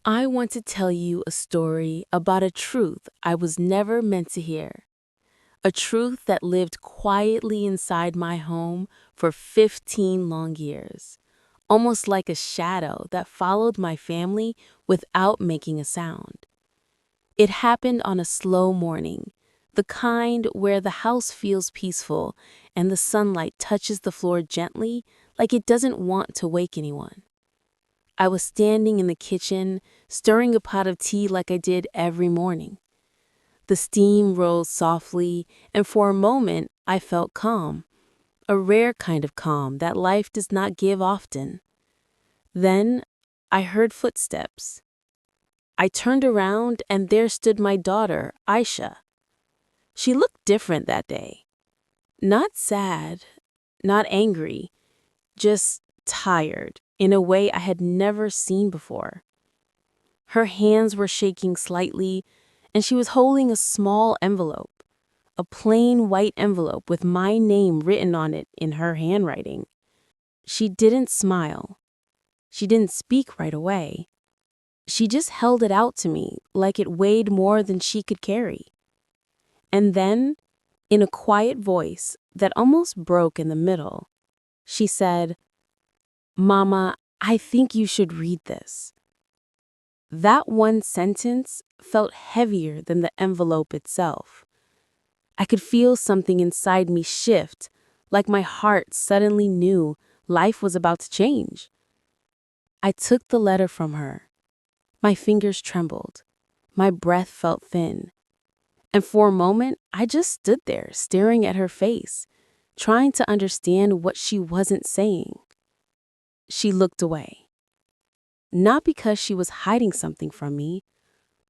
I want to tell you a story about a truth I was never meant to hear. A truth that lived quietly inside my home for 15 long years, almost like a shadow that followed my family without making a sound. It happened on a slow morning, the kind where the house feels peaceful and the sunlight touches the floor gently, like it doesn't want to wake anyone. I was standing in the kitchen, stirring a pot of tea like I did every morning. The steam rose softly, and for a moment I felt calm, a rare kind of calm that life does not give often. Then I heard footsteps. I turned around, and there stood my daughter, Aisha. She looked different that day. Not sad, not angry, just tired in a way I had never seen before. Her hands were shaking slightly, and she was holding a small envelope, a plain white envelope with my name written on it in her handwriting. She didn't smile. She didn't speak right away. She just held it out to me like it weighed more than she could carry. And then, in a quiet voice that almost broke in the middle, she said, "Mama, I think you should read this." That one sentence felt heavier than the envelope itself. I could feel something inside me shift, like my heart suddenly knew life was about to change. I took the letter from her. My fingers trembled. My breath felt thin. And for a moment, I just stood there staring at her face, trying to understand what she wasn't saying. She looked away. Not because she was hiding something from me,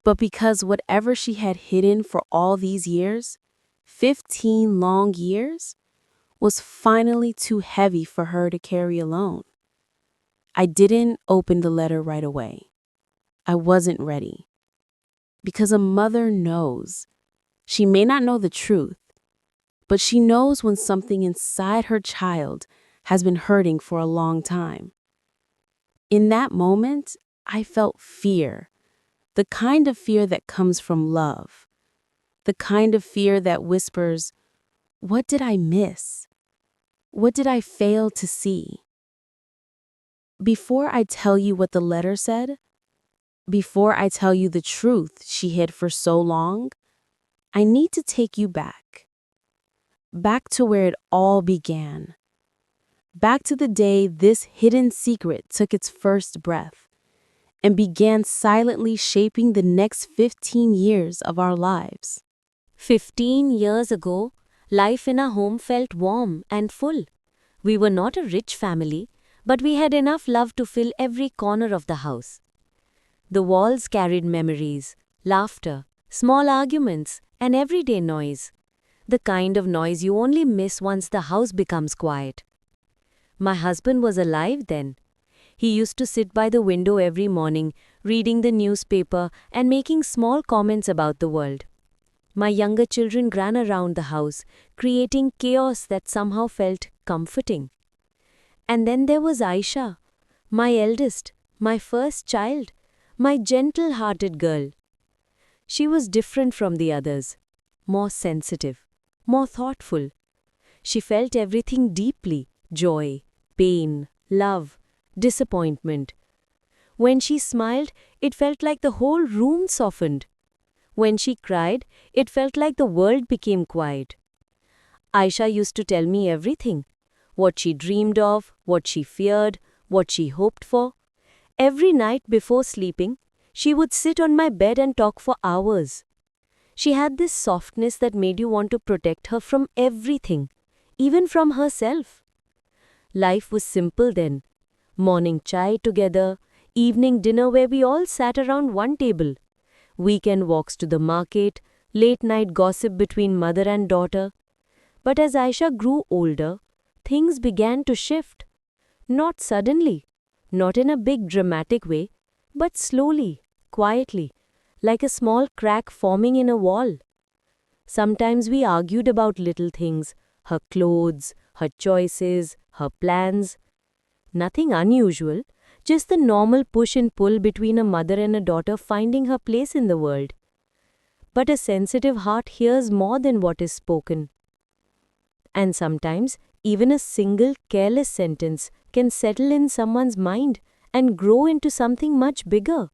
but because whatever she had hidden for all these years, 15 long years, was finally too heavy for her to carry alone. I didn't open the letter right away. I wasn't ready. Because a mother knows. She may not know the truth, but she knows when something inside her child has been hurting for a long time. In that moment, I felt fear, the kind of fear that comes from love, the kind of fear that whispers, "What did I miss? What did I fail to see?" Before I tell you what the letter said, before I tell you the truth she hid for so long, I need to take you back. Back to where it all began. Back to the day this hidden secret took its first breath and began silently shaping the next 15 years of our lives. 15 years ago, life in our home felt warm and full. We were not a rich family, but we had enough love to fill every corner of the house. The walls carried memories, laughter, small arguments, and everyday noise. The kind of noise you only miss once the house becomes quiet. My husband was alive then. He used to sit by the window every morning, reading the newspaper and making small comments about the world. My younger children ran around the house, creating chaos that somehow felt comforting. And then there was Aisha, my eldest, my first child, my gentle-hearted girl. She was different from the others, more sensitive, more thoughtful. She felt everything deeply: joy, pain, love, disappointment. When she smiled, it felt like the whole room softened. When she cried, it felt like the world became quiet. Aisha used to tell me everything: what she dreamed of, what she feared, what she hoped for. Every night before sleeping, she would sit on my bed and talk for hours. She had this softness that made you want to protect her from everything, even from herself. Life was simple then. Morning chai together, evening dinner where we all sat around one table, weekend walks to the market, late night gossip between mother and daughter. But as Aisha grew older, things began to shift. Not suddenly, not in a big dramatic way, but slowly, quietly, like a small crack forming in a wall. Sometimes we argued about little things: her clothes, her choices, her plans. Nothing unusual, just the normal push and pull between a mother and a daughter finding her place in the world. But a sensitive heart hears more than what is spoken. And sometimes, even a single careless sentence can settle in someone's mind and grow into something much bigger.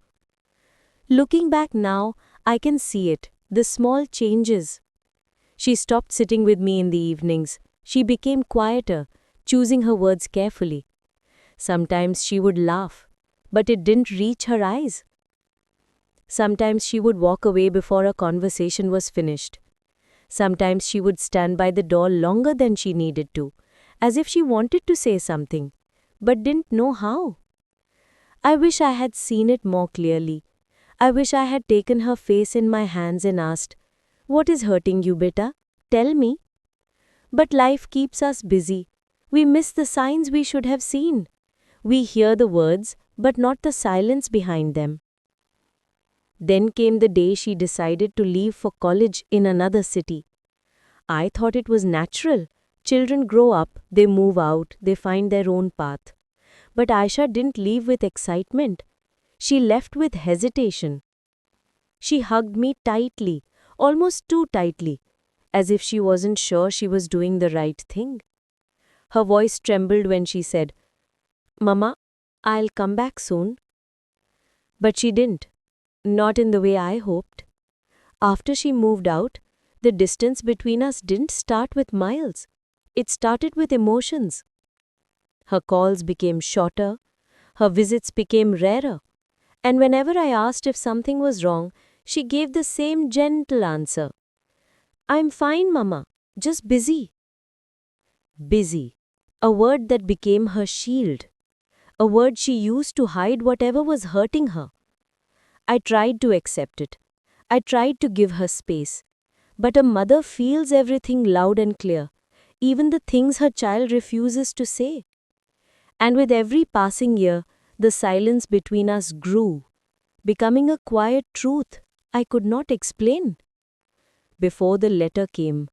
Looking back now, I can see it, the small changes. She stopped sitting with me in the evenings. She became quieter, choosing her words carefully. Sometimes she would laugh, but it didn't reach her eyes. Sometimes she would walk away before a conversation was finished. Sometimes she would stand by the door longer than she needed to, as if she wanted to say something, but didn't know how. I wish I had seen it more clearly. I wish I had taken her face in my hands and asked, "What is hurting you, beta? Tell me." But life keeps us busy. We miss the signs we should have seen. We hear the words, but not the silence behind them. Then came the day she decided to leave for college in another city. I thought it was natural. Children grow up, they move out, they find their own path. But Aisha didn't leave with excitement. She left with hesitation. She hugged me tightly, almost too tightly, as if she wasn't sure she was doing the right thing. Her voice trembled when she said, "Mama, I'll come back soon." But she didn't. Not in the way I hoped. After she moved out, the distance between us didn't start with miles. It started with emotions. Her calls became shorter, her visits became rarer, and whenever I asked if something was wrong, she gave the same gentle answer. "I'm fine, Mama, just busy." Busy, a word that became her shield, a word she used to hide whatever was hurting her. I tried to accept it. I tried to give her space. But a mother feels everything loud and clear, even the things her child refuses to say. And with every passing year, the silence between us grew, becoming a quiet truth I could not explain. Before the letter came,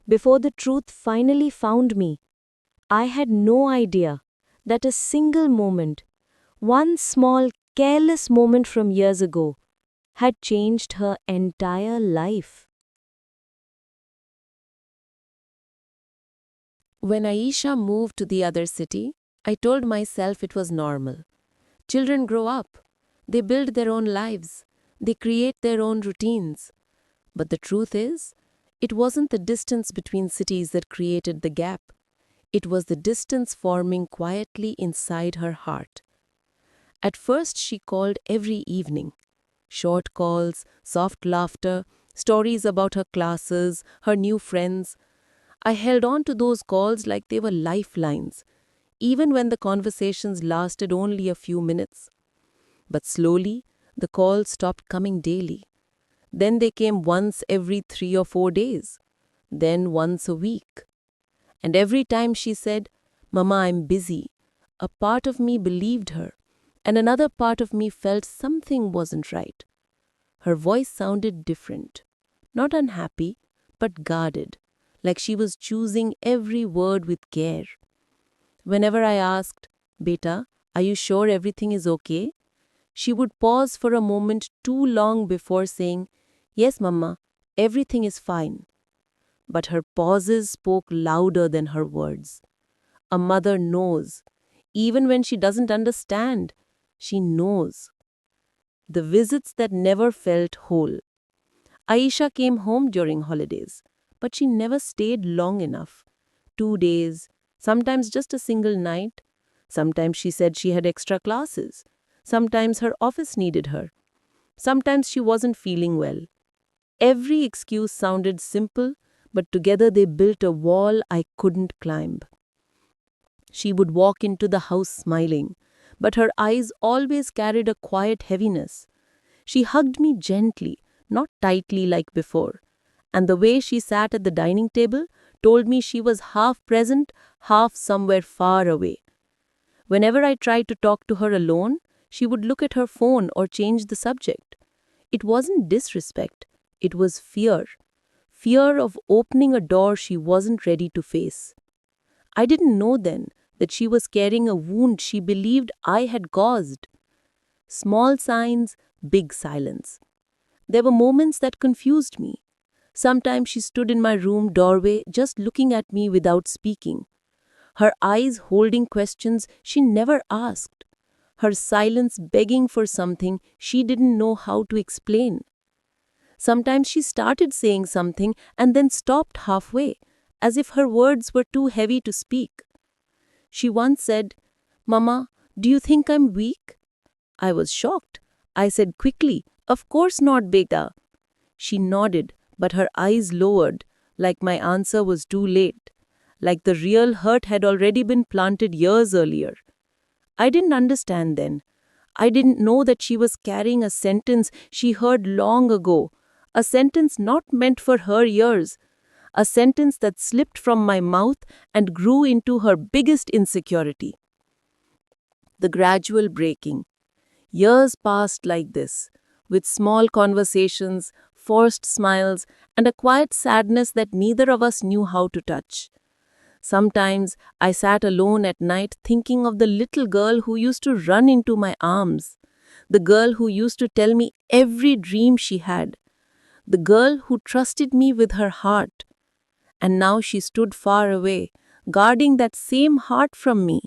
before the truth finally found me, I had no idea that a single moment, one small, careless moment from years ago, had changed her entire life. When Aisha moved to the other city, I told myself it was normal. Children grow up. They build their own lives. They create their own routines. But the truth is, it wasn't the distance between cities that created the gap. It was the distance forming quietly inside her heart. At first, she called every evening. Short calls, soft laughter, stories about her classes, her new friends. I held on to those calls like they were lifelines, even when the conversations lasted only a few minutes. But slowly, the calls stopped coming daily. Then they came once every 3 or 4 days, then once a week. And every time she said, "Mama, I'm busy," a part of me believed her, and another part of me felt something wasn't right. Her voice sounded different, not unhappy, but guarded, like she was choosing every word with care. Whenever I asked, "Beta, are you sure everything is okay?" she would pause for a moment too long before saying, "Yes, Mama, everything is fine." But her pauses spoke louder than her words. A mother knows. Even when she doesn't understand, she knows. The visits that never felt whole. Aisha came home during holidays, but she never stayed long enough. 2 days, sometimes just a single night. Sometimes she said she had extra classes. Sometimes her office needed her. Sometimes she wasn't feeling well. Every excuse sounded simple, but together they built a wall I couldn't climb. She would walk into the house smiling, but her eyes always carried a quiet heaviness. She hugged me gently, not tightly like before, and the way she sat at the dining table told me she was half present, half somewhere far away. Whenever I tried to talk to her alone, she would look at her phone or change the subject. It wasn't disrespect, it was fear. Fear of opening a door she wasn't ready to face. I didn't know then, that she was carrying a wound she believed I had caused. Small signs, big silence. There were moments that confused me. Sometimes she stood in my room doorway just looking at me without speaking, her eyes holding questions she never asked, her silence begging for something she didn't know how to explain. Sometimes she started saying something and then stopped halfway, as if her words were too heavy to speak. She once said, "Mama, do you think I'm weak?" I was shocked. I said quickly, "Of course not, beta." She nodded, but her eyes lowered, like my answer was too late, like the real hurt had already been planted years earlier. I didn't understand then. I didn't know that she was carrying a sentence she heard long ago, a sentence not meant for her ears, a sentence that slipped from my mouth and grew into her biggest insecurity. The gradual breaking. Years passed like this, with small conversations, forced smiles, and a quiet sadness that neither of us knew how to touch. Sometimes I sat alone at night thinking of the little girl who used to run into my arms, the girl who used to tell me every dream she had, the girl who trusted me with her heart. And now she stood far away, guarding that same heart from me.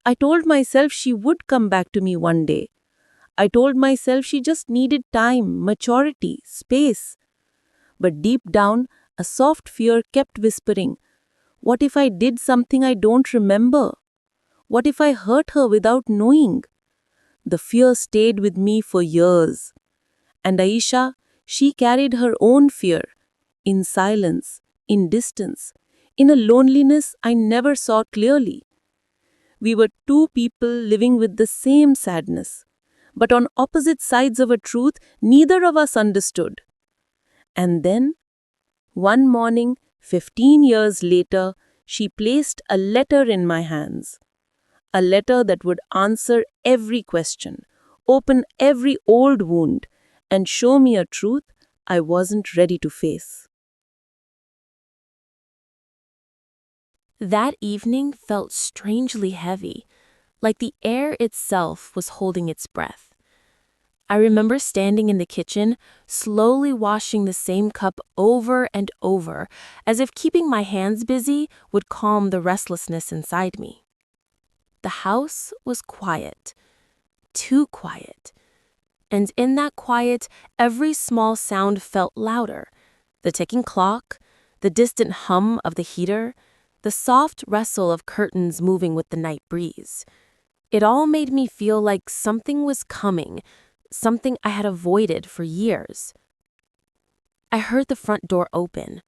I told myself she would come back to me one day. I told myself she just needed time, maturity, space. But deep down, a soft fear kept whispering, what if I did something I don't remember? What if I hurt her without knowing? The fear stayed with me for years. And Aisha, she carried her own fear, in silence, in distance, in a loneliness I never saw clearly. We were two people living with the same sadness, but on opposite sides of a truth neither of us understood. And then, one morning, 15 years later, she placed a letter in my hands. A letter that would answer every question, open every old wound, and show me a truth I wasn't ready to face. That evening felt strangely heavy, like the air itself was holding its breath. I remember standing in the kitchen, slowly washing the same cup over and over, as if keeping my hands busy would calm the restlessness inside me. The house was quiet, too quiet. And in that quiet, every small sound felt louder. The ticking clock, the distant hum of the heater, the soft rustle of curtains moving with the night breeze. It all made me feel like something was coming, something I had avoided for years. I heard the front door open.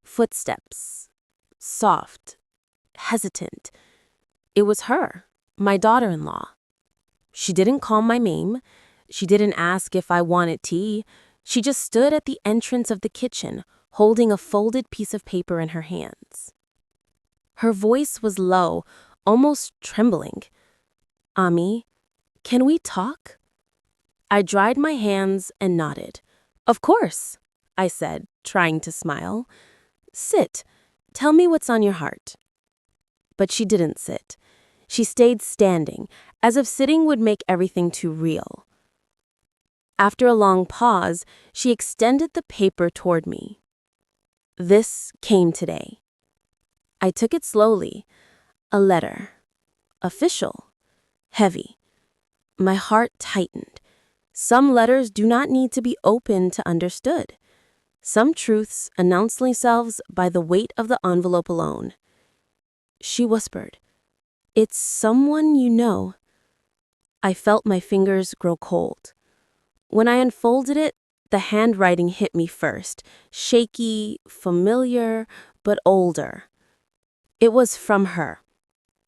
Footsteps. Soft. Hesitant. It was her, my daughter-in-law. She didn't call my name. She didn't ask if I wanted tea. She just stood at the entrance of the kitchen, holding a folded piece of paper in her hands. Her voice was low, almost trembling. "Ami, can we talk?" I dried my hands and nodded. "Of course," I said, trying to smile. "Sit. Tell me what's on your heart." But she didn't sit. She stayed standing, as if sitting would make everything too real. After a long pause, she extended the paper toward me. "This came today." I took it slowly. A letter. Official. Heavy. My heart tightened. Some letters do not need to be opened to understood. Some truths announce themselves by the weight of the envelope alone. She whispered, "It's someone you know." I felt my fingers grow cold. When I unfolded it, the handwriting hit me first, shaky, familiar, but older. It was from her,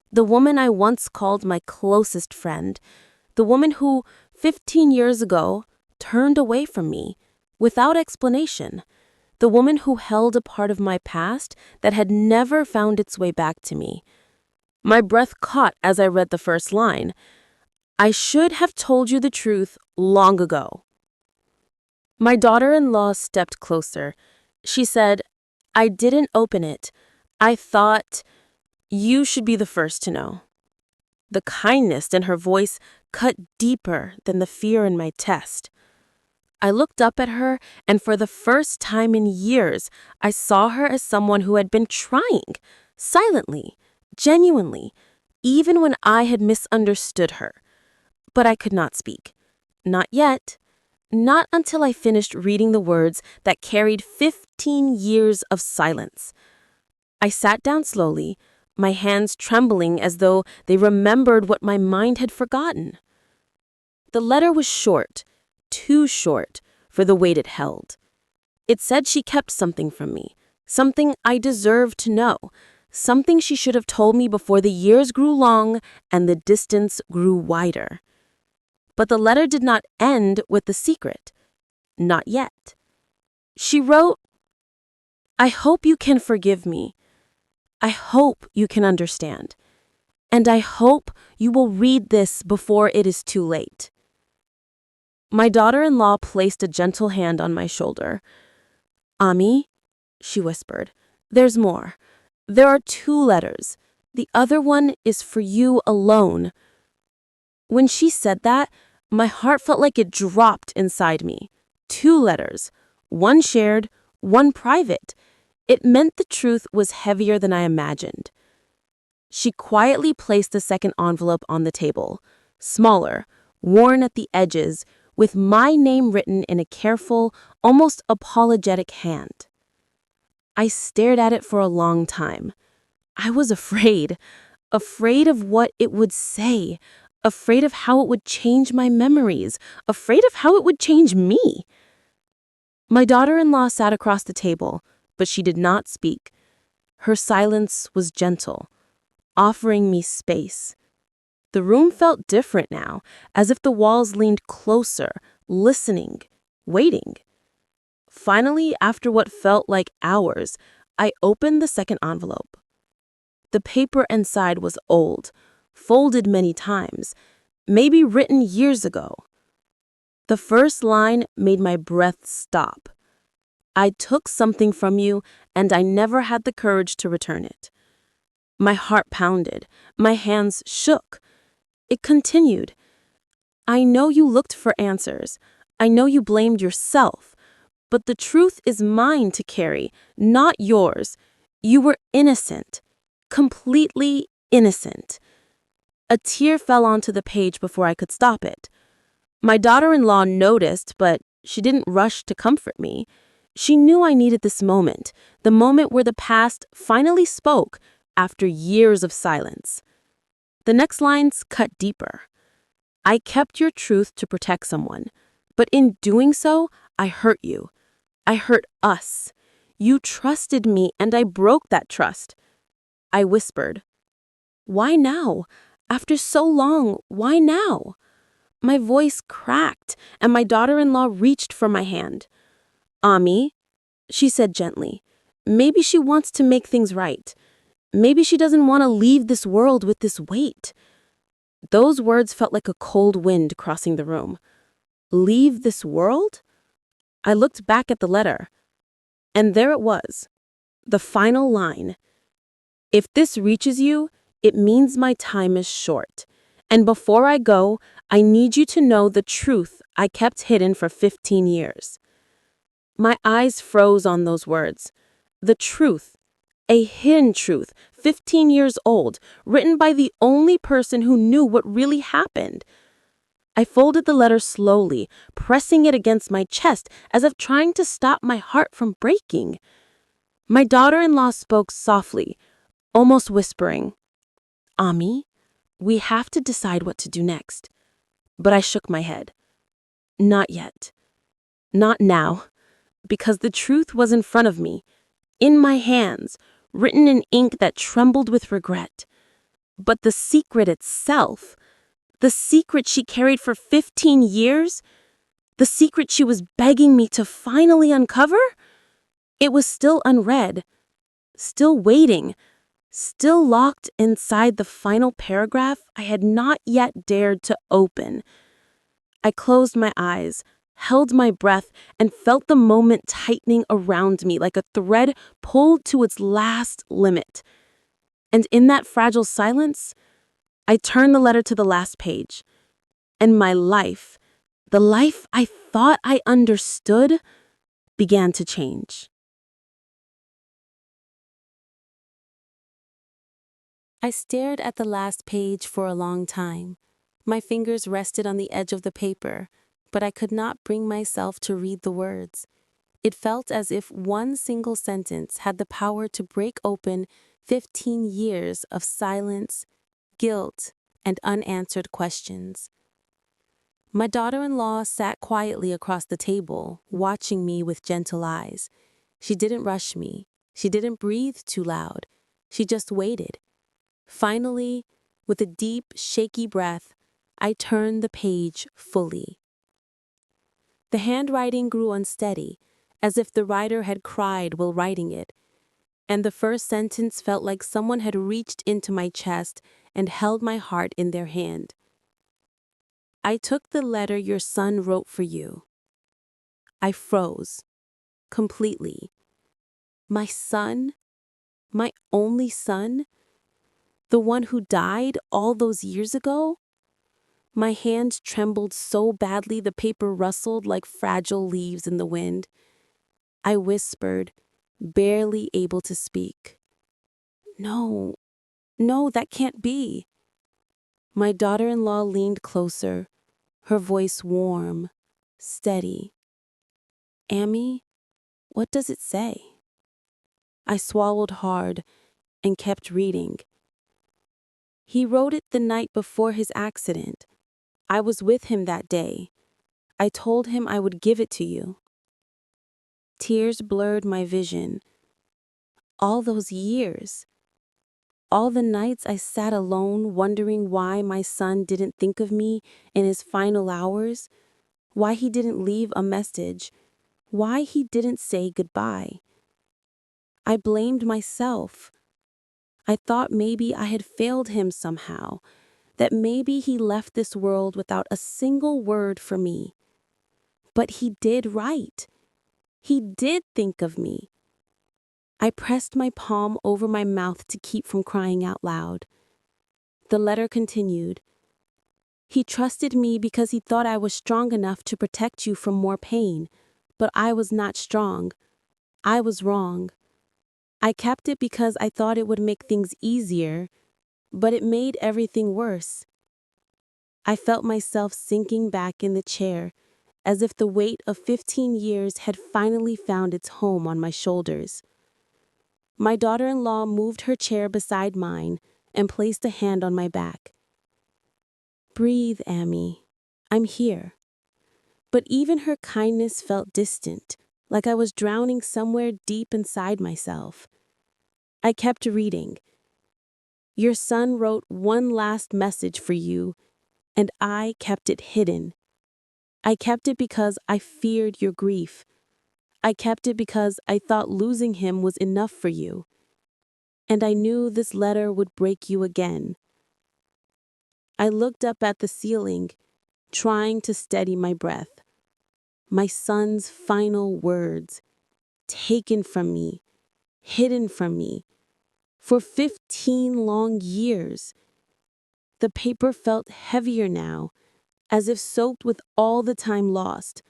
the woman I once called my closest friend, the woman who, 15 years ago, turned away from me, without explanation, the woman who held a part of my past that had never found its way back to me. My breath caught as I read the first line. "I should have told you the truth long ago." My daughter-in-law stepped closer. She said, "I didn't open it. I thought..." You should be the first to know. The kindness in her voice cut deeper than the fear in my chest. I looked up at her, and for the first time in years, I saw her as someone who had been trying, silently, genuinely, even when I had misunderstood her. But I could not speak. Not yet. Not until I finished reading the words that carried 15 years of silence. I sat down slowly, my hands trembling as though they remembered what my mind had forgotten. The letter was short, too short for the weight it held. It said she kept something from me, something I deserved to know, something she should have told me before the years grew long and the distance grew wider. But the letter did not end with the secret. Not yet. She wrote, "I hope you can forgive me. I hope you can understand. And I hope you will read this before it is too late." My daughter-in-law placed a gentle hand on my shoulder. "Ami," she whispered, "there's more. There are 2 letters. The other one is for you alone." When she said that, my heart felt like it dropped inside me. 2 letters, one shared, one private. It meant the truth was heavier than I imagined. She quietly placed the second envelope on the table, smaller, worn at the edges, with my name written in a careful, almost apologetic hand. I stared at it for a long time. I was afraid of what it would say, afraid of how it would change my memories, afraid of how it would change me. My daughter-in-law sat across the table, but she did not speak. Her silence was gentle, offering me space. The room felt different now, as if the walls leaned closer, listening, waiting. Finally, after what felt like hours, I opened the second envelope. The paper inside was old, folded many times, maybe written years ago. The first line made my breath stop. "I took something from you, and I never had the courage to return it." My heart pounded. My hands shook. It continued. "I know you looked for answers. I know you blamed yourself. But the truth is mine to carry, not yours. You were innocent. Completely innocent." A tear fell onto the page before I could stop it. My daughter-in-law noticed, but she didn't rush to comfort me. She knew I needed this moment, the moment where the past finally spoke after years of silence. The next lines cut deeper. "I kept your truth to protect someone, but in doing so, I hurt you. I hurt us. You trusted me, and I broke that trust." I whispered, "Why now? After so long, why now?" My voice cracked, and my daughter-in-law reached for my hand. "Ami," she said gently, "maybe she wants to make things right. Maybe she doesn't want to leave this world with this weight." Those words felt like a cold wind crossing the room. Leave this world? I looked back at the letter, and there it was, the final line. "If this reaches you, it means my time is short. And before I go, I need you to know the truth I kept hidden for 15 years. My eyes froze on those words. The truth, a hidden truth, 15 years old, written by the only person who knew what really happened. I folded the letter slowly, pressing it against my chest as if trying to stop my heart from breaking. My daughter-in-law spoke softly, almost whispering, "Ami, we have to decide what to do next." But I shook my head. Not yet. Not now. Because the truth was in front of me, in my hands, written in ink that trembled with regret. But the secret itself, the secret she carried for 15 years, the secret she was begging me to finally uncover, it was still unread, still waiting, still locked inside the final paragraph I had not yet dared to open. I closed my eyes, held my breath, and felt the moment tightening around me like a thread pulled to its last limit. And in that fragile silence, I turned the letter to the last page, and my life, the life I thought I understood, began to change. I stared at the last page for a long time. My fingers rested on the edge of the paper, but I could not bring myself to read the words. It felt as if one single sentence had the power to break open 15 years of silence, guilt, and unanswered questions. My daughter-in-law sat quietly across the table, watching me with gentle eyes. She didn't rush me. She didn't breathe too loud. She just waited. Finally, with a deep, shaky breath, I turned the page fully. The handwriting grew unsteady, as if the writer had cried while writing it, and the first sentence felt like someone had reached into my chest and held my heart in their hand. I took the letter your son wrote for you. I froze, completely. My son? My only son? The one who died all those years ago? My hand trembled so badly the paper rustled like fragile leaves in the wind. I whispered, barely able to speak. No, no, that can't be. My daughter-in-law leaned closer, her voice warm, steady. Amy, what does it say? I swallowed hard and kept reading. He wrote it the night before his accident. I was with him that day. I told him I would give it to you. Tears blurred my vision. All those years. All the nights I sat alone wondering why my son didn't think of me in his final hours, why he didn't leave a message, why he didn't say goodbye. I blamed myself. I thought maybe I had failed him somehow, that maybe he left this world without a single word for me. But he did write. He did think of me. I pressed my palm over my mouth to keep from crying out loud. The letter continued. He trusted me because he thought I was strong enough to protect you from more pain, but I was not strong. I was wrong. I kept it because I thought it would make things easier, but it made everything worse. I felt myself sinking back in the chair, as if the weight of 15 years had finally found its home on my shoulders. My daughter-in-law moved her chair beside mine and placed a hand on my back. Breathe, Amy. I'm here. But even her kindness felt distant, like I was drowning somewhere deep inside myself. I kept reading. Your son wrote one last message for you, and I kept it hidden. I kept it because I feared your grief. I kept it because I thought losing him was enough for you. And I knew this letter would break you again. I looked up at the ceiling, trying to steady my breath. My son's final words, taken from me, hidden from me, for 15 long years. The paper felt heavier now, as if soaked with all the time lost,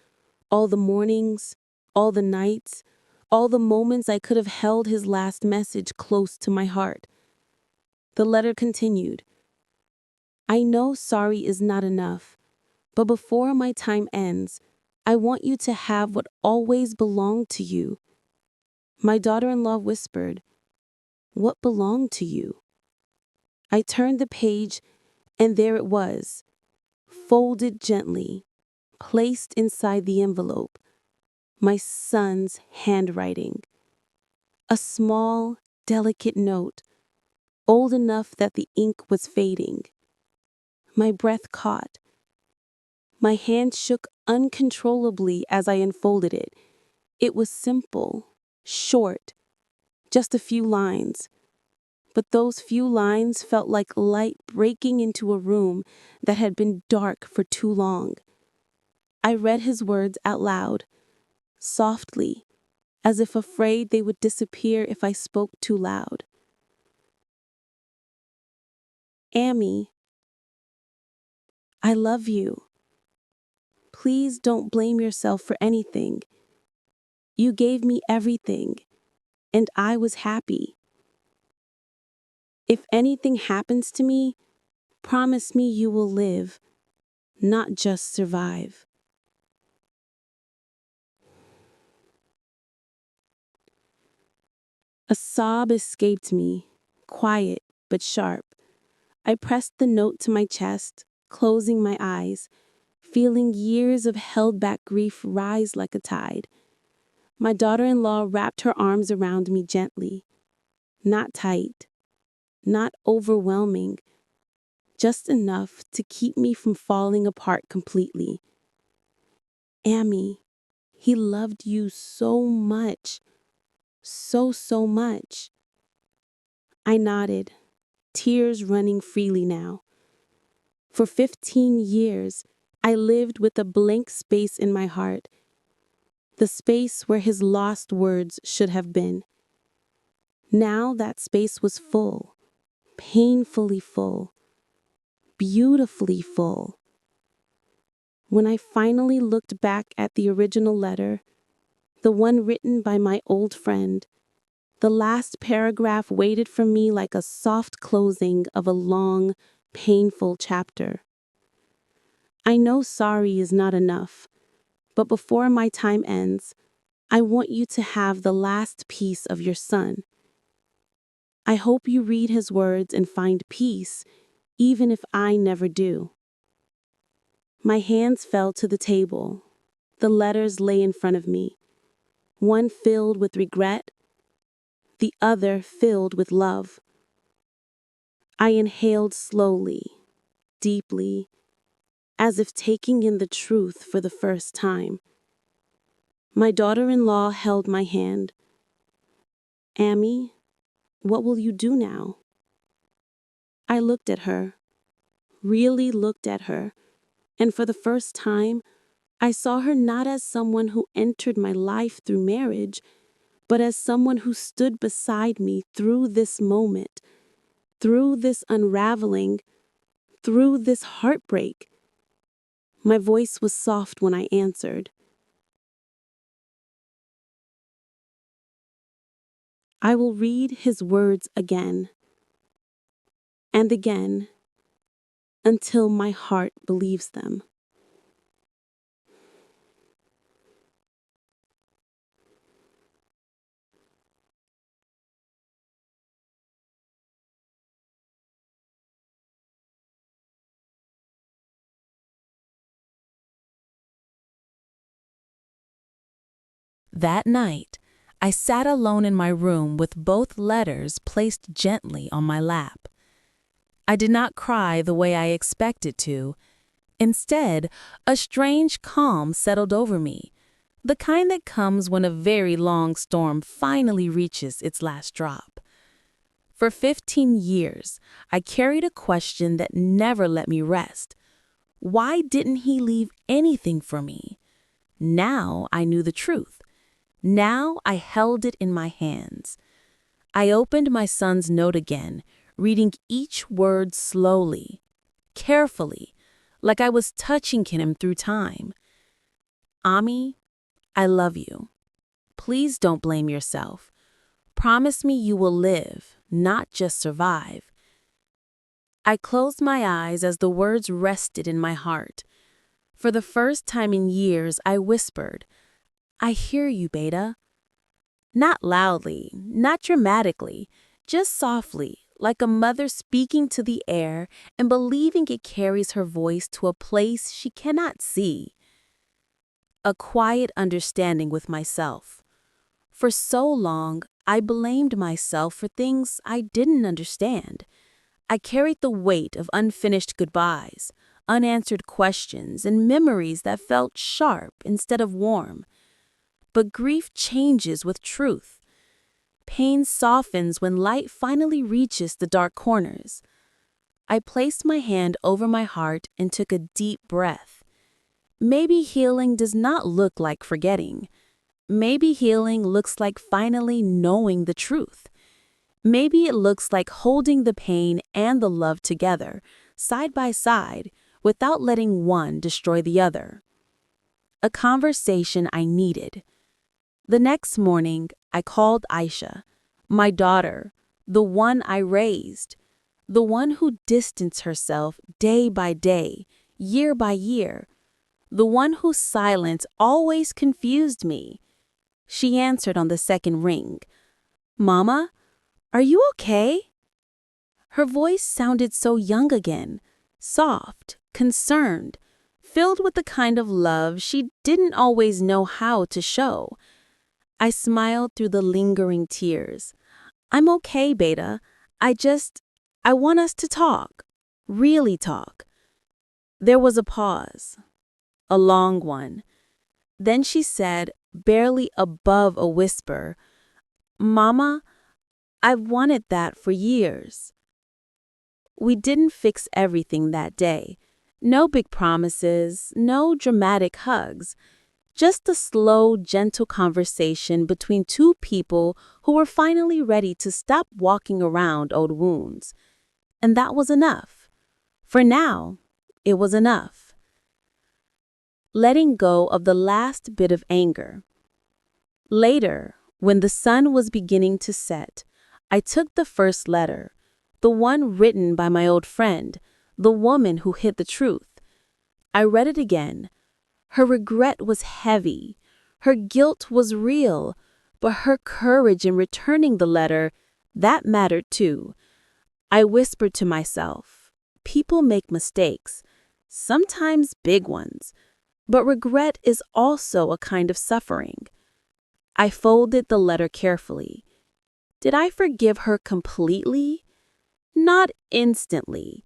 all the mornings, all the nights, all the moments I could have held his last message close to my heart. The letter continued. I know sorry is not enough, but before my time ends, I want you to have what always belonged to you. My daughter-in-law whispered, What belonged to you? I turned the page, and there it was, folded gently, placed inside the envelope, my son's handwriting. A small, delicate note, old enough that the ink was fading. My breath caught. My hand shook uncontrollably as I unfolded it. It was simple, short, just a few lines. But those few lines felt like light breaking into a room that had been dark for too long. I read his words out loud, softly, as if afraid they would disappear if I spoke too loud. Amy, I love you. Please don't blame yourself for anything. You gave me everything, and I was happy. If anything happens to me, promise me you will live, not just survive. A sob escaped me, quiet but sharp. I pressed the note to my chest, closing my eyes, feeling years of held-back grief rise like a tide. My daughter-in-law wrapped her arms around me gently, not tight, not overwhelming, just enough to keep me from falling apart completely. Amy, he loved you so much, so much. I nodded, tears running freely now. For 15 years, I lived with a blank space in my heart, the space where his lost words should have been. Now that space was full, painfully full, beautifully full. When I finally looked back at the original letter, the one written by my old friend, the last paragraph waited for me like a soft closing of a long, painful chapter. I know sorry is not enough, but before my time ends, I want you to have the last piece of your son. I hope you read his words and find peace, even if I never do. My hands fell to the table. The letters lay in front of me, one filled with regret, the other filled with love. I inhaled slowly, deeply, as if taking in the truth for the first time. My daughter-in-law held my hand. Amy, what will you do now? I looked at her, really looked at her, and for the first time, I saw her not as someone who entered my life through marriage, but as someone who stood beside me through this moment, through this unraveling, through this heartbreak. My voice was soft when I answered. I will read his words again and again until my heart believes them. That night, I sat alone in my room with both letters placed gently on my lap. I did not cry the way I expected to. Instead, a strange calm settled over me, the kind that comes when a very long storm finally reaches its last drop. For 15 years, I carried a question that never let me rest. Why didn't he leave anything for me? Now I knew the truth. Now I held it in my hands. I opened my son's note again, reading each word slowly, carefully, like I was touching him through time. Ami, I love you. Please don't blame yourself. Promise me you will live, not just survive. I closed my eyes as the words rested in my heart. For the first time in years, I whispered, I hear you, Beta. Not loudly, not dramatically, just softly, like a mother speaking to the air and believing it carries her voice to a place she cannot see. A quiet understanding with myself. For so long, I blamed myself for things I didn't understand. I carried the weight of unfinished goodbyes, unanswered questions, and memories that felt sharp instead of warm. But grief changes with truth. Pain softens when light finally reaches the dark corners. I placed my hand over my heart and took a deep breath. Maybe healing does not look like forgetting. Maybe healing looks like finally knowing the truth. Maybe it looks like holding the pain and the love together, side by side, without letting one destroy the other. A conversation I needed. The next morning, I called Aisha, my daughter, the one I raised, the one who distanced herself day by day, year by year, the one whose silence always confused me. She answered on the second ring. "Mama, are you okay?" Her voice sounded so young again, soft, concerned, filled with the kind of love she didn't always know how to show. I smiled through the lingering tears. "I'm okay, Beta. I want us to talk. Really talk." There was a pause, a long one. Then she said, barely above a whisper, "Mama, I've wanted that for years." We didn't fix everything that day. No big promises, no dramatic hugs. Just a slow, gentle conversation between two people who were finally ready to stop walking around old wounds. And that was enough. For now, it was enough. Letting go of the last bit of anger. Later, when the sun was beginning to set, I took the first letter, the one written by my old friend, the woman who hid the truth. I read it again. Her regret was heavy. Her guilt was real. But her courage in returning the letter, that mattered too. I whispered to myself, people make mistakes, sometimes big ones, but regret is also a kind of suffering. I folded the letter carefully. Did I forgive her completely? Not instantly.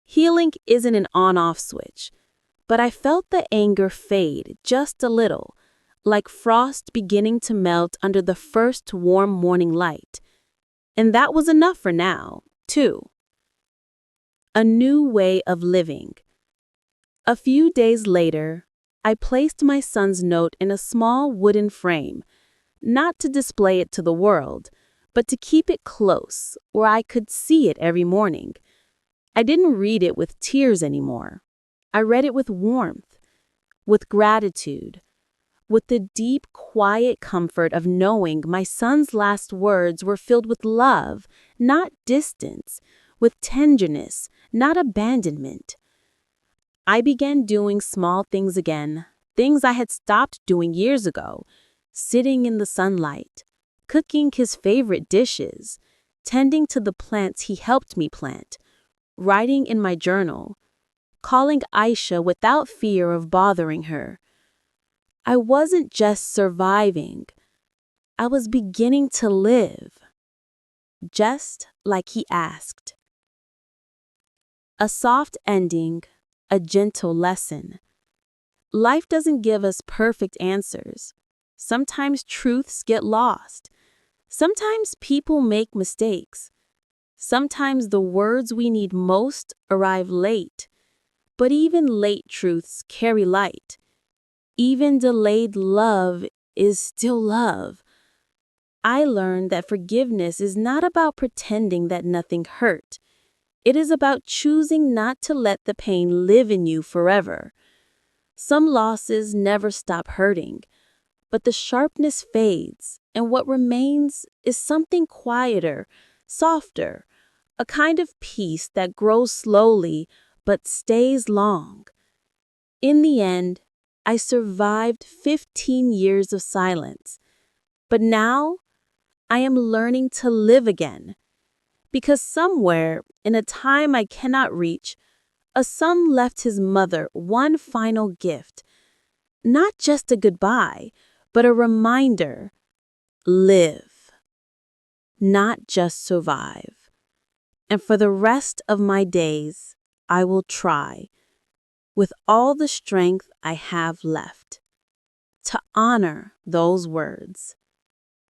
Healing isn't an on-off switch. But I felt the anger fade just a little, like frost beginning to melt under the first warm morning light. And that was enough for now, too. A new way of living. A few days later, I placed my son's note in a small wooden frame, not to display it to the world, but to keep it close, where I could see it every morning. I didn't read it with tears anymore. I read it with warmth, with gratitude, with the deep, quiet comfort of knowing my son's last words were filled with love, not distance, with tenderness, not abandonment. I began doing small things again, things I had stopped doing years ago, sitting in the sunlight, cooking his favorite dishes, tending to the plants he helped me plant, writing in my journal, calling Aisha without fear of bothering her. I wasn't just surviving. I was beginning to live, just like he asked. A soft ending, a gentle lesson. Life doesn't give us perfect answers. Sometimes truths get lost. Sometimes people make mistakes. Sometimes the words we need most arrive late. But even late truths carry light. Even delayed love is still love. I learned that forgiveness is not about pretending that nothing hurt. It is about choosing not to let the pain live in you forever. Some losses never stop hurting, but the sharpness fades, and what remains is something quieter, softer, a kind of peace that grows slowly but stays long. In the end, I survived 15 years of silence, but now I am learning to live again. Because somewhere, in a time I cannot reach, a son left his mother one final gift. Not just a goodbye, but a reminder. Live. Not just survive. And for the rest of my days, I will try, with all the strength I have left, to honor those words.